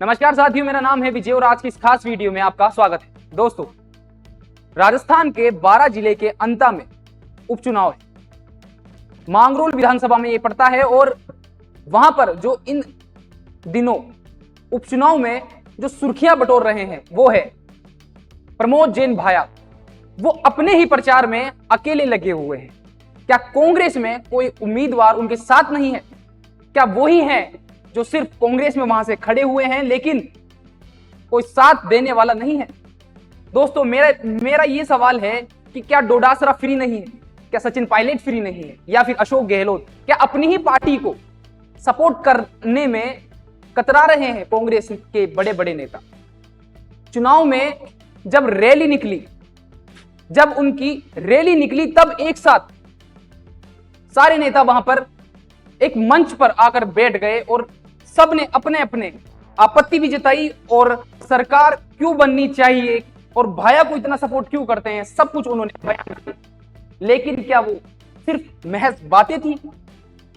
नमस्कार साथियों, मेरा नाम है विजय और आज की इस खास वीडियो में आपका स्वागत है। दोस्तों, राजस्थान के 12 जिले के अंता में उपचुनाव है। मांगरोल विधानसभा में ये पड़ता है और वहां पर जो इन दिनों उपचुनाव में जो सुर्खियां बटोर रहे हैं वो है प्रमोद जैन भाया। वो अपने ही प्रचार में अकेले लगे हुए हैं। क्या कांग्रेस में कोई उम्मीदवार उनके साथ नहीं है? क्या वही हैं जो सिर्फ कांग्रेस में वहां से खड़े हुए हैं लेकिन कोई साथ देने वाला नहीं है? दोस्तों, मेरा ये सवाल है कि क्या डोडासरा फ्री नहीं है? क्या सचिन पायलट फ्री नहीं है? या फिर अशोक गहलोत क्या अपनी ही पार्टी को सपोर्ट करने में कतरा रहे हैं? कांग्रेस के बड़े बड़े नेता चुनाव में जब उनकी रैली निकली तब एक साथ सारे नेता वहां पर एक मंच पर आकर बैठ गए और सबने अपने अपने आपत्ति भी जताई और सरकार क्यों बननी चाहिए और भाया को इतना सपोर्ट क्यों करते हैं, सब कुछ उन्होंने बयान किया। लेकिन क्या वो सिर्फ महज बातें थी?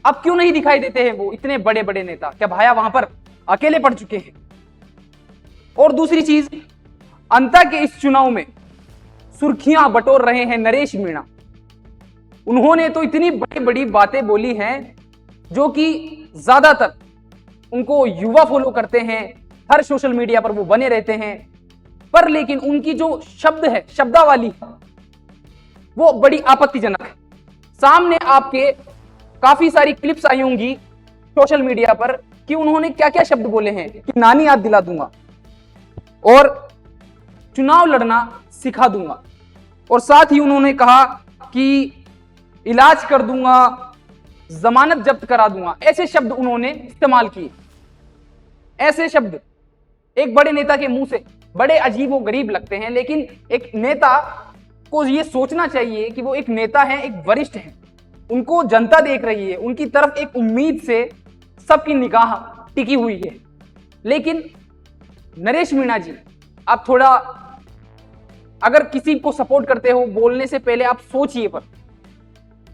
अब क्यों नहीं दिखाई देते हैं वो इतने बड़े बड़े नेता? क्या भाया वहां पर अकेले पड़ चुके हैं? और दूसरी चीज, अंता के इस चुनाव में सुर्खियां बटोर रहे हैं नरेश मीणा। उन्होंने तो इतनी बड़ी बड़ी बातें बोली हैं जो कि ज्यादातर उनको युवा फॉलो करते हैं, हर सोशल मीडिया पर वो बने रहते हैं, पर लेकिन उनकी जो शब्द है, शब्दावली, वो बड़ी आपत्तिजनक है। सामने आपके काफी सारी क्लिप्स आई होंगी सोशल मीडिया पर कि उन्होंने क्या क्या शब्द बोले हैं कि नानी याद दिला दूंगा और चुनाव लड़ना सिखा दूंगा, और साथ ही उन्होंने कहा कि इलाज कर दूंगा, जमानत जब्त करा दूंगा। ऐसे शब्द उन्होंने इस्तेमाल किए। ऐसे शब्द एक बड़े नेता के मुंह से बड़े अजीब व गरीब लगते हैं, लेकिन एक नेता को यह सोचना चाहिए कि वो एक नेता है, एक वरिष्ठ है, उनको जनता देख रही है, उनकी तरफ एक उम्मीद से सबकी निगाह टिकी हुई है। लेकिन नरेश मीणा जी, आप थोड़ा, अगर किसी को सपोर्ट करते हो बोलने से पहले आप सोचिए। पर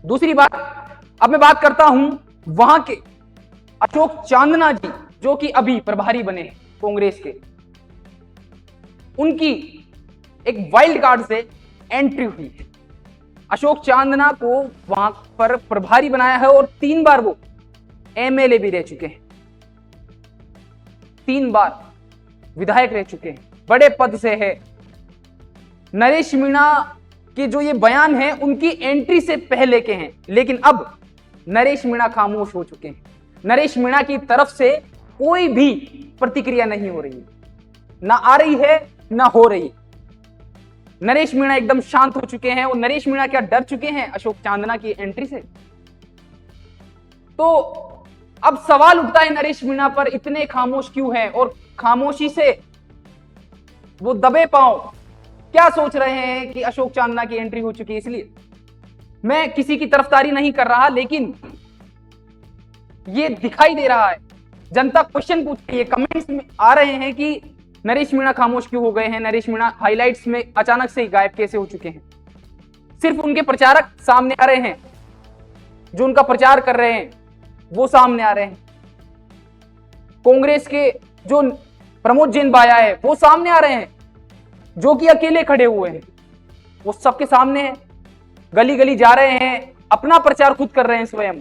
दूसरी बात, अब मैं बात करता हूं वहां के अशोक चांदना जी जो कि अभी प्रभारी बने हैं कांग्रेस के। उनकी एक वाइल्ड कार्ड से एंट्री हुई है। अशोक चांदना को वहां पर प्रभारी बनाया है और 3 बार वो एमएलए भी रह चुके हैं, 3 बार विधायक रह चुके हैं, बड़े पद से है। नरेश मीणा के जो ये बयान है उनकी एंट्री से पहले के हैं, लेकिन अब नरेश मीणा खामोश हो चुके हैं। नरेश मीणा की तरफ से कोई भी प्रतिक्रिया नहीं हो रही है, ना आ रही है ना हो रही। नरेश मीणा एकदम शांत हो चुके हैं और नरेश मीणा क्या डर चुके हैं अशोक चांदना की एंट्री से? तो अब सवाल उठता है नरेश मीणा पर इतने खामोश क्यों हैं और खामोशी से वो दबे पांव क्या सोच रहे हैं कि अशोक चांदना की एंट्री हो चुकी है। इसलिए मैं किसी की तरफदारी नहीं कर रहा, लेकिन ये दिखाई दे रहा है, जनता क्वेश्चन पूछ रही है, कमेंट्स में आ रहे हैं कि नरेश मीणा खामोश क्यों हो गए हैं, नरेश मीणा हाइलाइट्स में अचानक से ही गायब कैसे हो चुके हैं। सिर्फ उनके प्रचारक सामने आ रहे हैं, जो उनका प्रचार कर रहे हैं वो सामने आ रहे हैं। कांग्रेस के जो प्रमोद जैन भाया है वो सामने आ रहे हैं, जो कि अकेले खड़े हुए हैं, वो सबके सामने हैं, गली गली जा रहे हैं, अपना प्रचार खुद कर रहे हैं स्वयं।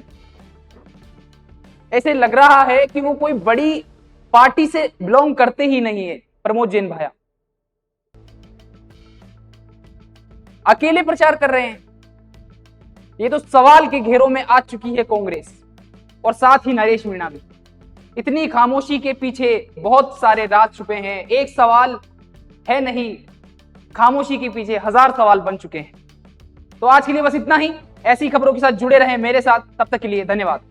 ऐसे लग रहा है कि वो कोई बड़ी पार्टी से बिलोंग करते ही नहीं है। प्रमोद जैन भाया अकेले प्रचार कर रहे हैं। ये तो सवाल के घेरों में आ चुकी है कांग्रेस और साथ ही नरेश मीणा भी। इतनी खामोशी के पीछे बहुत सारे राज छुपे हैं। एक सवाल है नहीं, खामोशी के पीछे 1000 सवाल बन चुके हैं। तो आज के लिए बस इतना ही। ऐसी खबरों के साथ जुड़े रहें मेरे साथ। तब तक के लिए धन्यवाद।